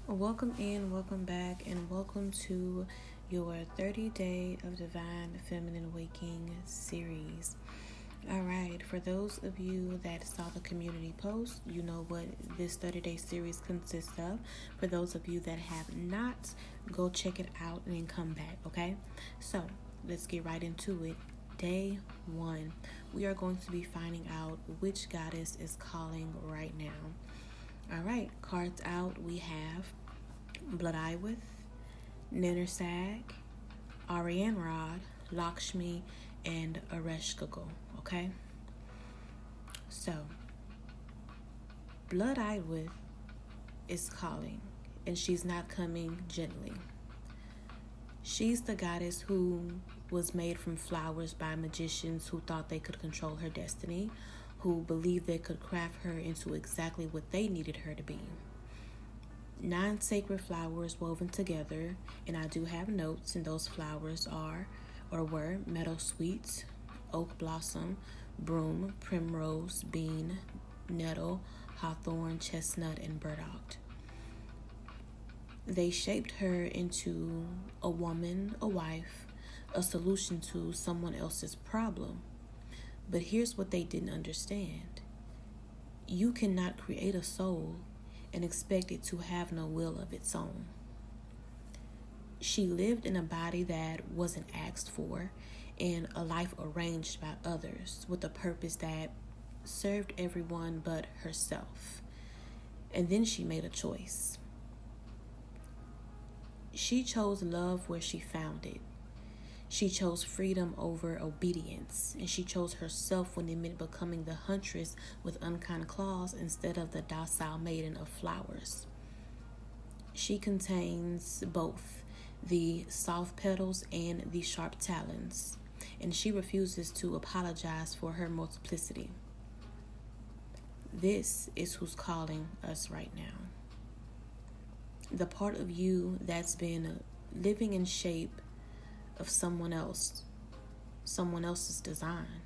Welcome in, welcome back, and welcome to your 30 Day of Divine Feminine Awakening series. All right, for those of you that saw the community post, you know what this 30-day series consists of. For those of you that have not, go check it out and then come back, okay? So, let's get right into it. Day 1, we are going to be finding out which goddess is calling right now. All right, cards out. We have Blood Iwith, Ninersag, Ariane Rod, Lakshmi, and Areshkagal. Okay, so Blood Iwith is calling, and she's not coming gently. She's the goddess who was made from flowers by magicians who thought they could control her destiny, who believed they could craft her into exactly what they needed her to be. 9 sacred flowers woven together, and I do have notes, and those flowers were meadowsweet, oak blossom, broom, primrose, bean, nettle, hawthorn, chestnut, and burdock. They shaped her into a woman, a wife, a solution to someone else's problem. But here's what they didn't understand. You cannot create a soul and expect it to have no will of its own. She lived in a body that wasn't asked for and a life arranged by others with a purpose that served everyone but herself. And then she made a choice. She chose love where she found it. She chose freedom over obedience, and she chose herself when it meant becoming the huntress with unkind claws instead of the docile maiden of flowers. She contains both the soft petals and the sharp talons, and she refuses to apologize for her multiplicity. This is who's calling us right now. The part of you that's been living in shape of someone else's design.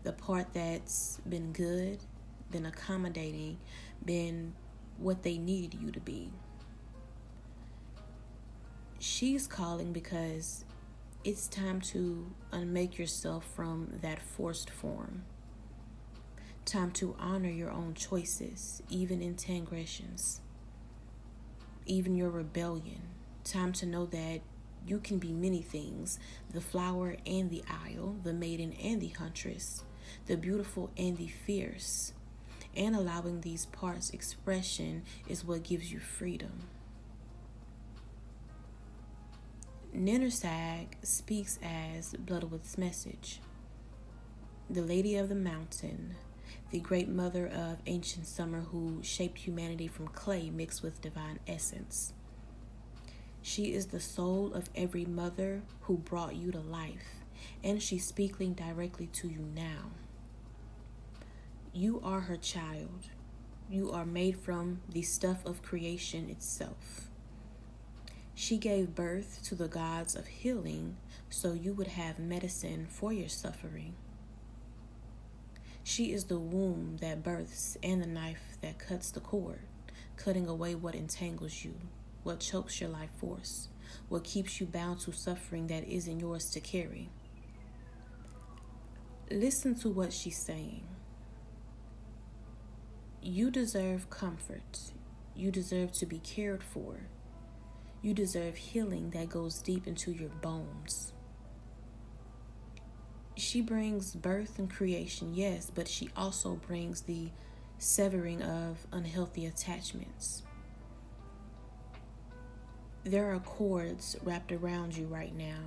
The part that's been good, been accommodating, been what they needed you to be. She's calling because it's time to unmake yourself from that forced form. Time to honor your own choices, even in transgressions, even your rebellion. Time to know that you can be many things, the flower and the isle, the maiden and the huntress, the beautiful and the fierce. And allowing these parts expression is what gives you freedom. Ninersag speaks as Bloodwood's message. The Lady of the Mountain, the great mother of ancient summer who shaped humanity from clay mixed with divine essence. She is the soul of every mother who brought you to life, and she's speaking directly to you now. You are her child. You are made from the stuff of creation itself. She gave birth to the gods of healing so you would have medicine for your suffering. She is the womb that births and the knife that cuts the cord, cutting away what entangles you, what chokes your life force, what keeps you bound to suffering that isn't yours to carry. Listen to what she's saying. You deserve comfort. You deserve to be cared for. You deserve healing that goes deep into your bones. She brings birth and creation, yes, but she also brings the severing of unhealthy attachments. There are cords wrapped around you right now.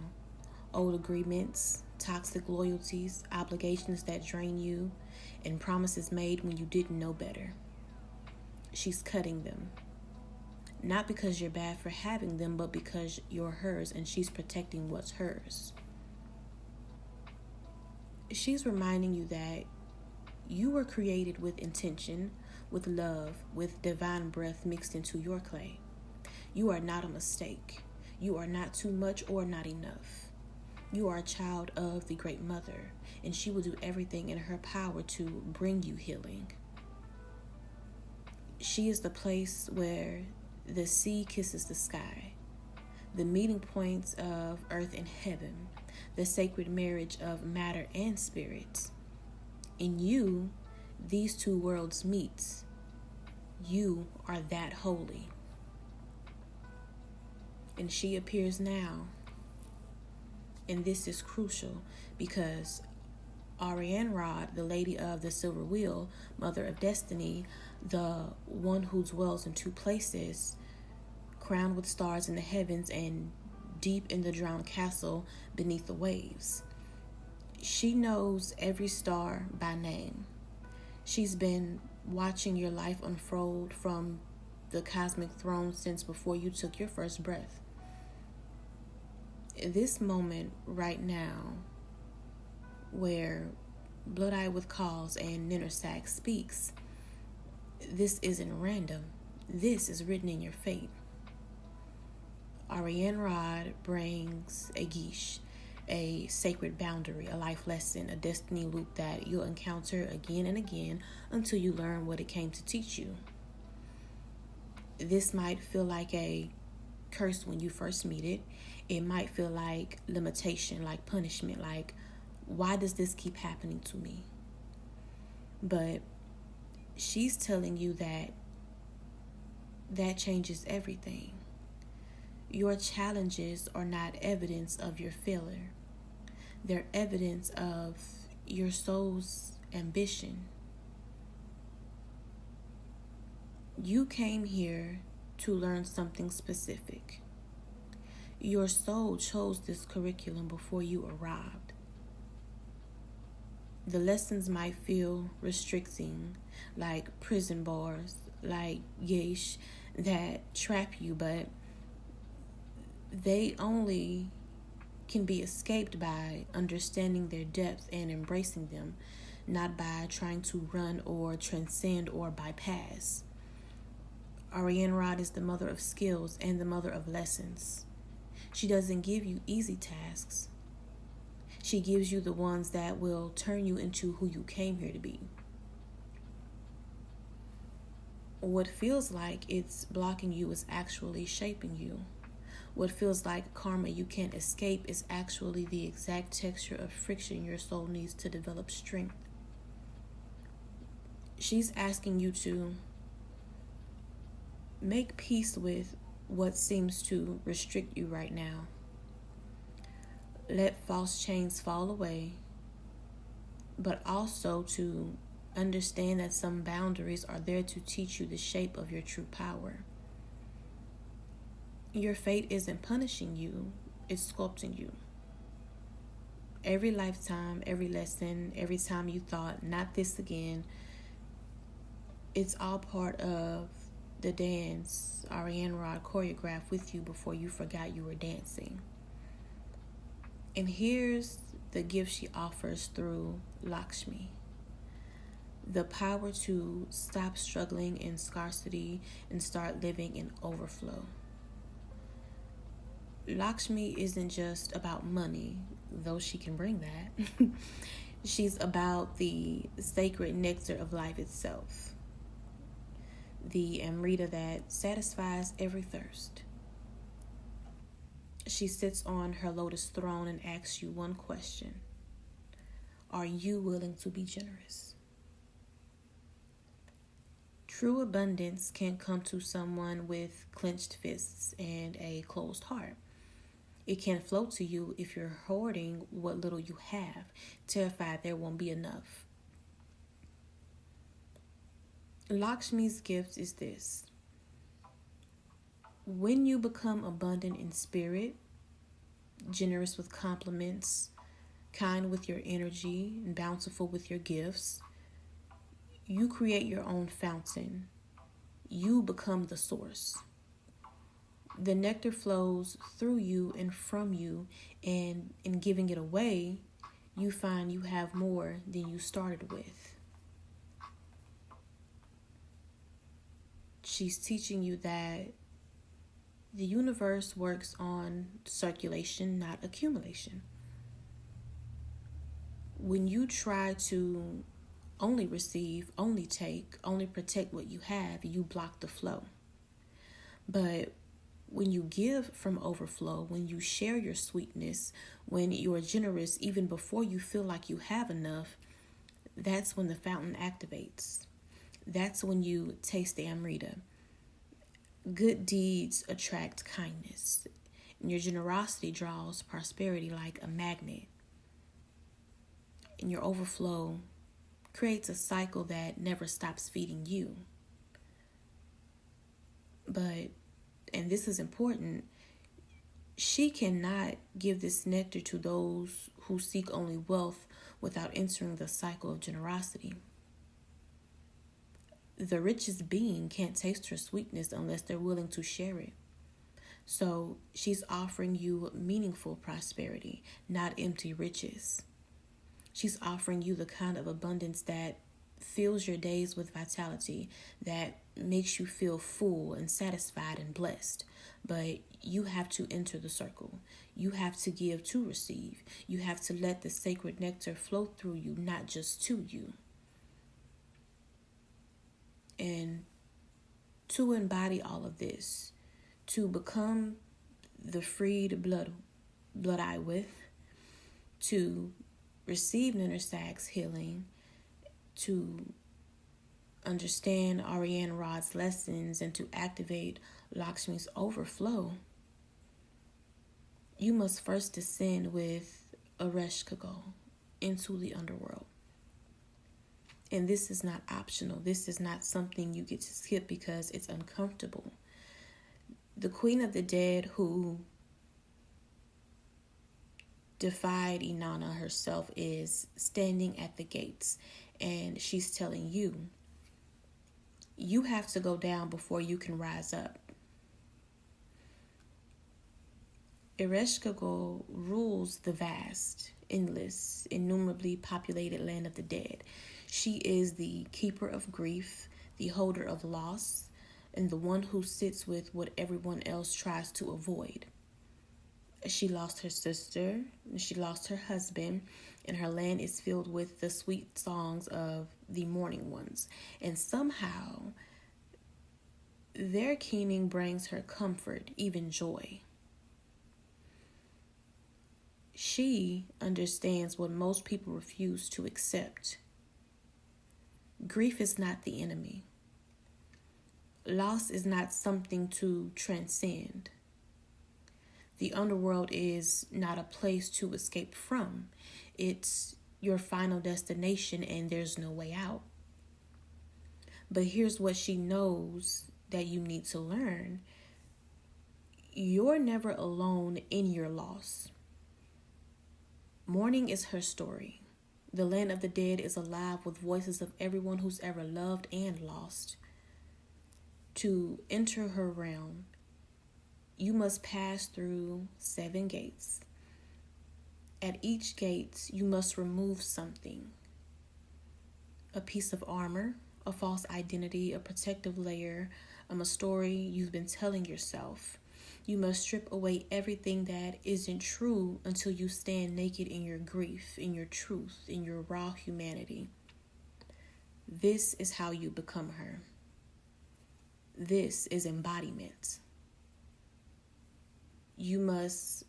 Old agreements, toxic loyalties, obligations that drain you, and promises made when you didn't know better. She's cutting them. Not because you're bad for having them, but because you're hers and she's protecting what's hers. She's reminding you that you were created with intention, with love, with divine breath mixed into your clay. You are not a mistake. You are not too much or not enough. You are a child of the Great Mother, and she will do everything in her power to bring you healing. She is the place where The sea kisses the sky, the meeting points of earth and heaven, the sacred marriage of matter and spirit. In you, these two worlds meet. You are that holy. And she appears now. And this is crucial because Arianrod, the lady of the silver wheel, mother of destiny, the one who dwells in two places, crowned with stars in the heavens and deep in the drowned castle beneath the waves. She knows every star by name. She's been watching your life unfold from the cosmic throne since before you took your first breath. This moment right now, where Blood-Eye with Calls and Ninnersack speaks, this isn't random. This is written in your fate. Arianrod brings a geesh, a sacred boundary, a life lesson, a destiny loop that you'll encounter again and again until you learn what it came to teach you. This might feel like a curse when you first meet it. It might feel like limitation, like punishment, like, why does this keep happening to me? But she's telling you that changes everything. Your challenges are not evidence of your failure. They're evidence of your soul's ambition. You came here to learn something specific. Your soul chose this curriculum before you arrived. The lessons might feel restricting, like prison bars, like yeesh, that trap you, but they only can be escaped by understanding their depth and embracing them, not by trying to run or transcend or bypass. Arianrod is the mother of skills and the mother of lessons. She doesn't give you easy tasks. She gives you the ones that will turn you into who you came here to be. What feels like it's blocking you is actually shaping you. What feels like karma you can't escape is actually the exact texture of friction your soul needs to develop strength. She's asking you to make peace with what seems to restrict you right now. Let false chains fall away, but also to understand that some boundaries are there to teach you the shape of your true power. Your fate isn't punishing you, it's sculpting you. Every lifetime, every lesson, every time you thought, not this again, it's all part of the dance Arianrod choreographed with you before you forgot you were dancing. And here's the gift she offers through Lakshmi. The power to stop struggling in scarcity and start living in overflow. Lakshmi isn't just about money, though she can bring that. She's about the sacred nectar of life itself. The Amrita that satisfies every thirst. She sits on her lotus throne and asks you one question. Are you willing to be generous? True abundance can come to someone with clenched fists and a closed heart. It can flow to you if you're hoarding what little you have, terrified there won't be enough. Lakshmi's gift is this. When you become abundant in spirit, generous with compliments, kind with your energy, and bountiful with your gifts, you create your own fountain. You become the source. The nectar flows through you and from you, and in giving it away, you find you have more than you started with. She's teaching you that the universe works on circulation, not accumulation. When you try to only receive, only take, only protect what you have, you block the flow. But when you give from overflow, when you share your sweetness, when you are generous even before you feel like you have enough, that's when the fountain activates. That's when you taste the Amrita. Good deeds attract kindness, and your generosity draws prosperity like a magnet. And your overflow creates a cycle that never stops feeding you. But, and this is important, she cannot give this nectar to those who seek only wealth without entering the cycle of generosity. The richest being can't taste her sweetness unless they're willing to share it. So she's offering you meaningful prosperity, not empty riches. She's offering you the kind of abundance that fills your days with vitality, that makes you feel full and satisfied and blessed. But you have to enter the circle. You have to give to receive. You have to let the sacred nectar flow through you, not just to you. And to embody all of this, to become the freed blood eye with, to receive Nintersag's healing, to understand Ariane Rod's lessons, and to activate Lakshmi's overflow, you must first descend with OracleReleased into the underworld. And this is not optional. This is not something you get to skip because it's uncomfortable. The Queen of the Dead, who defied Inanna herself, is standing at the gates, and she's telling you, you have to go down before you can rise up. OracleReleased rules the vast, endless, innumerably populated land of the dead. She is the keeper of grief, the holder of loss, and the one who sits with what everyone else tries to avoid. She lost her sister, she lost her husband, and her land is filled with the sweet songs of the mourning ones. And somehow, their keening brings her comfort, even joy. She understands what most people refuse to accept. Grief is not the enemy. Loss is not something to transcend. The underworld is not a place to escape from. It's your final destination, and there's no way out. But here's what she knows that you need to learn. You're never alone in your loss. Mourning is her story. The land of the dead is alive with voices of everyone who's ever loved and lost. To enter her realm, you must pass through 7 gates. At each gate, you must remove something. A piece of armor, a false identity, a protective layer, a story you've been telling yourself. You must strip away everything that isn't true until you stand naked in your grief, in your truth, in your raw humanity. This is how you become her. This is embodiment. You must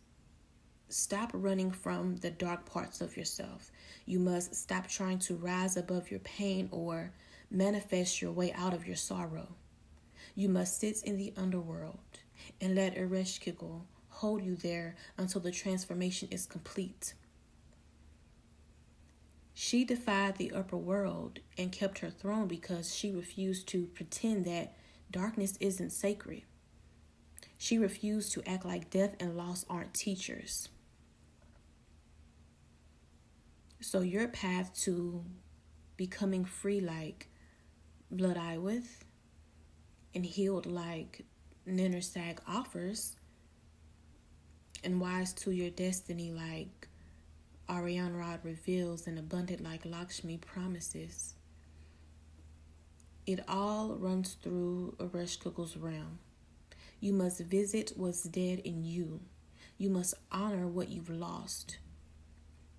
stop running from the dark parts of yourself. You must stop trying to rise above your pain or manifest your way out of your sorrow. You must sit in the underworld and let OracleReleased hold you there until the transformation is complete. She defied the upper world and kept her throne because she refused to pretend that darkness isn't sacred. She refused to act like death and loss aren't teachers. So your path to becoming free like Blood Eye with and healed like Nintersag offers, and wise to your destiny like Ariane Rod reveals, and abundant like Lakshmi promises. It all runs through Oracle's realm. You must visit what's dead in you. You must honor what you've lost.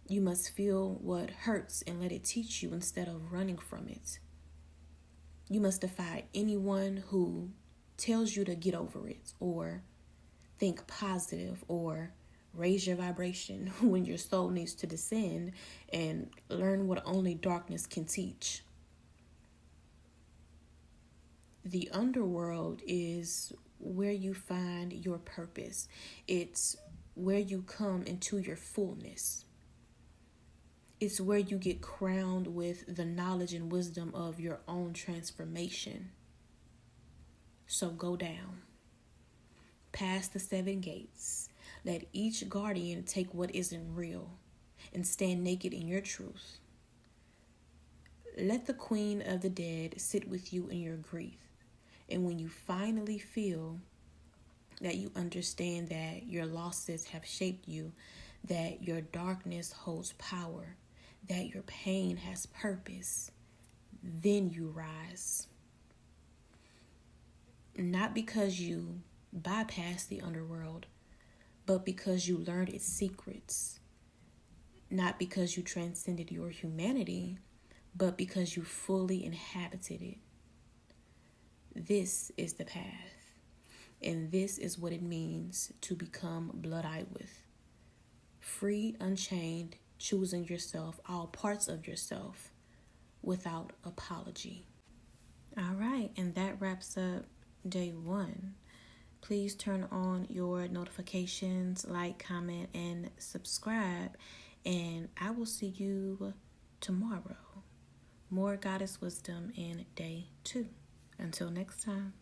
You must feel what hurts and let it teach you instead of running from it. You must defy anyone who tells you to get over it, or think positive, or raise your vibration when your soul needs to descend and learn what only darkness can teach. The underworld is where you find your purpose. It's where you come into your fullness. It's where you get crowned with the knowledge and wisdom of your own transformation. So go down, past the 7 gates. Let each guardian take what isn't real and stand naked in your truth. Let the queen of the dead sit with you in your grief. And when you finally feel that you understand that your losses have shaped you, that your darkness holds power, that your pain has purpose, then you rise. Not because you bypassed the underworld, but because you learned its secrets. Not because you transcended your humanity, but because you fully inhabited it. This is the path, and this is what it means to become blood-eyed with. Free, unchained, choosing yourself, all parts of yourself, without apology. All right, and that wraps up day 1. Please turn on your notifications, like, comment, and subscribe, and I will see you tomorrow. More goddess wisdom in day 2. Until next time.